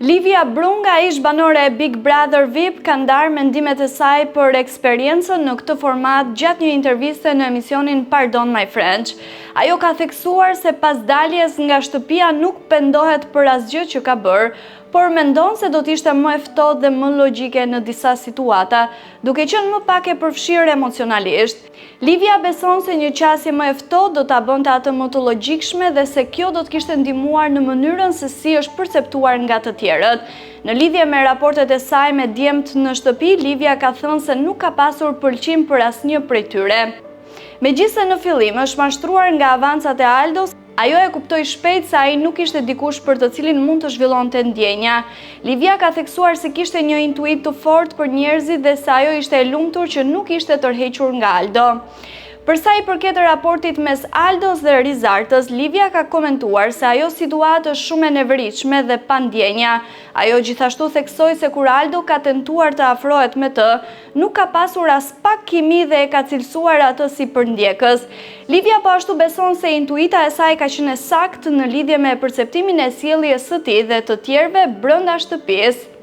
Livia Brunga, ish banore e Big Brother VIP, ka ndarë mendimet e saj për eksperiencën në këtë format gjatë një interviste në emisionin Pardon My French. Ajo ka theksuar se pas daljes nga shtëpia nuk pendohet për asgjë që ka bërë, por mendon se do t'ishte më e ftohtë dhe më logjike në disa situata, duke qenë më pak e përfshirë emocionalisht. Livia beson se një qasje më e ftohtë do ta bënte atë më të logjikshme dhe se kjo do të kishte ndihmuar në mënyrën se si është perceptuar nga të tjerët. Në lidhje me raportet e saj me djemt në shtëpi, Livia ka thënë se nuk ka pasur pëlqim për asnjë prej tyre. Megjithëse në fillim është mashtruar nga avancat e Aldos, ajo e kuptoi shpejt se ai nuk ishte dikush për të cilin mund të zhvillonte ndjenja. Livia ka theksuar se kishte një intuit të fortë për njerëzit dhe se ajo ishte e lumtur që nuk ishte tërhequr nga Aldo. Për sa i përket raportit mes Aldos dhe Rizartës, Livia ka komentuar se ajo situatë është shumë e nevoritshme dhe pa ndjenja. Ajo gjithashtu theksoi se kur Aldo ka tentuar të afrohet me të, nuk ka pasur as pak kimi dhe e ka cilësuar atë si përndjekës. Livia po ashtu beson se intuita e saj ka qenë saktë në lidhje me perceptimin e sjelljes së tij dhe të tjerëve brenda shtëpisë.